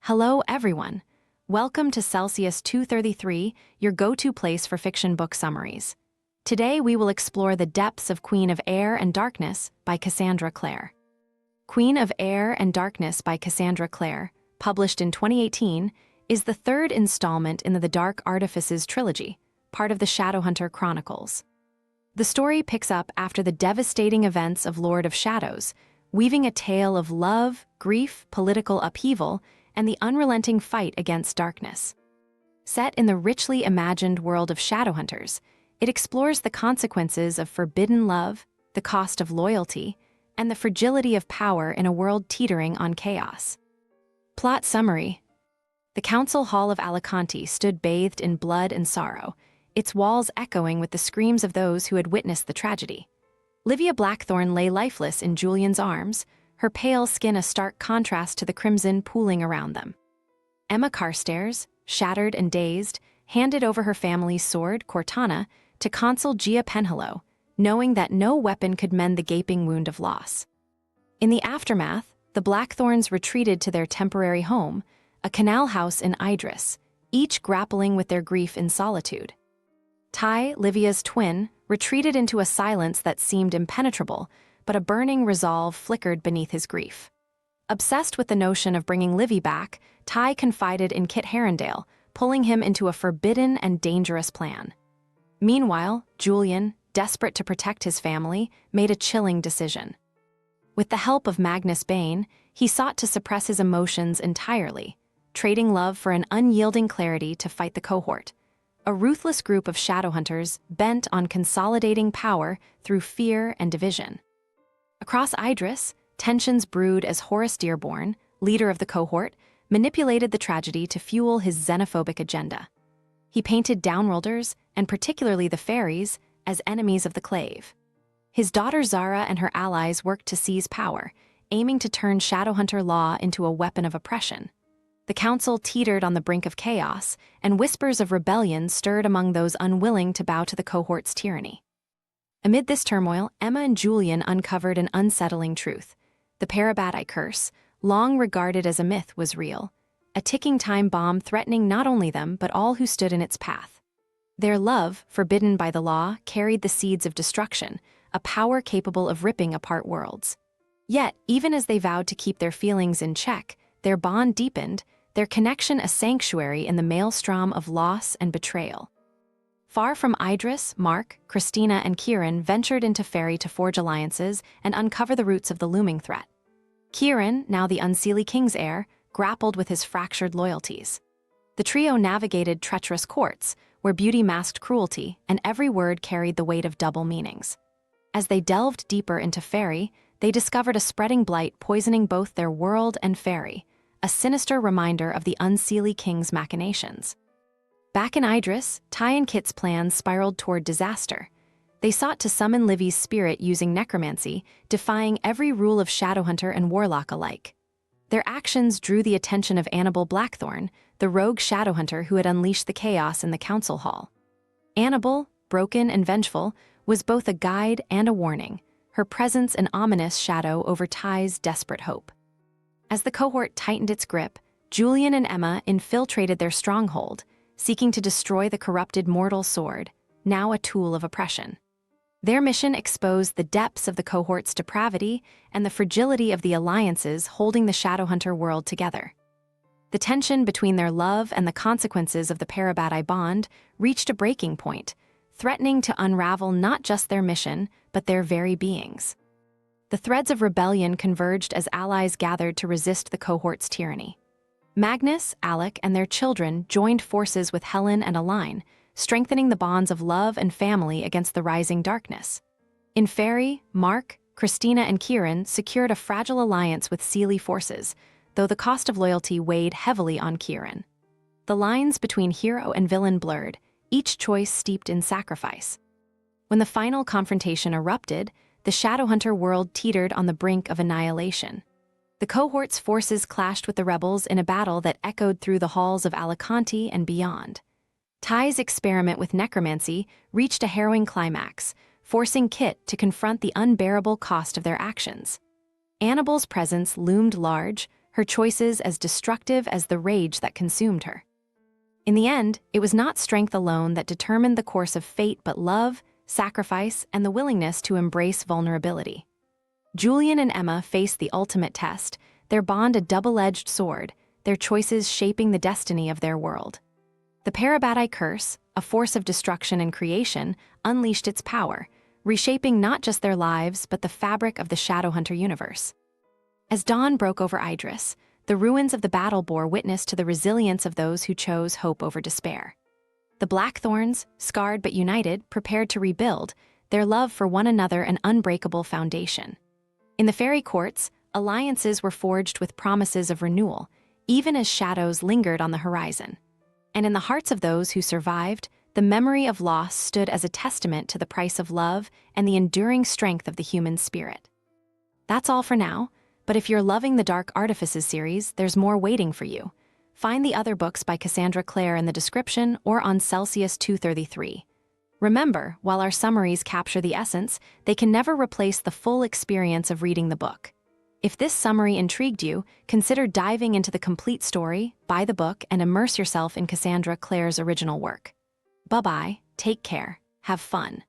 Hello, everyone. Welcome to Celsius 233, your go-to place for fiction book summaries. Today, we will explore the depths of Queen of Air and Darkness by Cassandra Clare. Queen of Air and Darkness by Cassandra Clare, published in 2018, is the third installment in the Dark Artifices trilogy, part of the Shadowhunter Chronicles. The story picks up after the devastating events of Lord of Shadows, weaving a tale of love, grief, political upheaval, and the unrelenting fight against darkness. Set in the richly imagined world of Shadowhunters, it explores the consequences of forbidden love, the cost of loyalty, and the fragility of power in a world teetering on chaos. Plot summary. The Council Hall of Alicante stood bathed in blood and sorrow, its walls echoing with the screams of those who had witnessed the tragedy. Livia Blackthorn lay lifeless in Julian's arms, her pale skin a stark contrast to the crimson pooling around them. Emma Carstairs, shattered and dazed, handed over her family's sword, Cortana, to Consul Gia Penhallow, knowing that no weapon could mend the gaping wound of loss. In the aftermath, the Blackthorns retreated to their temporary home, a canal house in Idris, each grappling with their grief in solitude. Ty, Livia's twin, retreated into a silence that seemed impenetrable, but a burning resolve flickered beneath his grief. Obsessed with the notion of bringing Livy back, Ty confided in Kit Herondale, pulling him into a forbidden and dangerous plan. Meanwhile, Julian, desperate to protect his family, made a chilling decision. With the help of Magnus Bane, he sought to suppress his emotions entirely, trading love for an unyielding clarity to fight the cohort, a ruthless group of Shadowhunters bent on consolidating power through fear and division. Across Idris, tensions brewed as Horace Dearborn, leader of the cohort, manipulated the tragedy to fuel his xenophobic agenda. He painted downworlders, and particularly the fairies, as enemies of the clave. His daughter Zara and her allies worked to seize power, aiming to turn Shadowhunter law into a weapon of oppression. The council teetered on the brink of chaos, and whispers of rebellion stirred among those unwilling to bow to the cohort's tyranny. Amid this turmoil, Emma and Julian uncovered an unsettling truth. The Parabatei curse, long regarded as a myth, was real, a ticking time bomb threatening not only them but all who stood in its path. Their love, forbidden by the law, carried the seeds of destruction, a power capable of ripping apart worlds. Yet, even as they vowed to keep their feelings in check, their bond deepened, their connection a sanctuary in the maelstrom of loss and betrayal. Far from Idris, Mark, Christina, and Kieran ventured into Ferry to forge alliances and uncover the roots of the looming threat. Kieran, now the Unseelie King's heir, grappled with his fractured loyalties. The trio navigated treacherous courts, where beauty masked cruelty, and every word carried the weight of double meanings. As they delved deeper into Ferry, they discovered a spreading blight poisoning both their world and Ferry, a sinister reminder of the Unseelie King's machinations. Back in Idris, Ty and Kit's plans spiraled toward disaster. They sought to summon Livy's spirit using necromancy, defying every rule of Shadowhunter and Warlock alike. Their actions drew the attention of Annabelle Blackthorn, the rogue Shadowhunter who had unleashed the chaos in the council hall. Annabelle, broken and vengeful, was both a guide and a warning, her presence an ominous shadow over Ty's desperate hope. As the cohort tightened its grip, Julian and Emma infiltrated their stronghold, seeking to destroy the corrupted mortal sword, now a tool of oppression. Their mission exposed the depths of the cohort's depravity and the fragility of the alliances holding the Shadowhunter world together. The tension between their love and the consequences of the Parabatei bond reached a breaking point, threatening to unravel not just their mission, but their very beings. The threads of rebellion converged as allies gathered to resist the cohort's tyranny. Magnus, Alec, and their children joined forces with Helen and Aline, strengthening the bonds of love and family against the rising darkness. In Ferry, Mark, Christina, and Kieran secured a fragile alliance with Seelie forces, though the cost of loyalty weighed heavily on Kieran. The lines between hero and villain blurred, each choice steeped in sacrifice. When the final confrontation erupted, the Shadowhunter world teetered on the brink of annihilation. The cohort's forces clashed with the rebels in a battle that echoed through the halls of Alicante and beyond. Ty's experiment with necromancy reached a harrowing climax, forcing Kit to confront the unbearable cost of their actions. Annabelle's presence loomed large, her choices as destructive as the rage that consumed her. In the end, it was not strength alone that determined the course of fate, but love, sacrifice, and the willingness to embrace vulnerability. Julian and Emma faced the ultimate test, their bond a double-edged sword, their choices shaping the destiny of their world. The Parabatai curse, a force of destruction and creation, unleashed its power, reshaping not just their lives but the fabric of the Shadowhunter universe. As dawn broke over Idris, the ruins of the battle bore witness to the resilience of those who chose hope over despair. The Blackthorns, scarred but united, prepared to rebuild, their love for one another an unbreakable foundation. In the fairy courts, alliances were forged with promises of renewal, even as shadows lingered on the horizon. And in the hearts of those who survived, the memory of loss stood as a testament to the price of love and the enduring strength of the human spirit. That's all for now, but if you're loving the Dark Artifices series, there's more waiting for you. Find the other books by Cassandra Clare in the description or on Celsius 233. Remember, while our summaries capture the essence, they can never replace the full experience of reading the book. If this summary intrigued you, consider diving into the complete story, buy the book, and immerse yourself in Cassandra Clare's original work. Bye-bye, take care, have fun.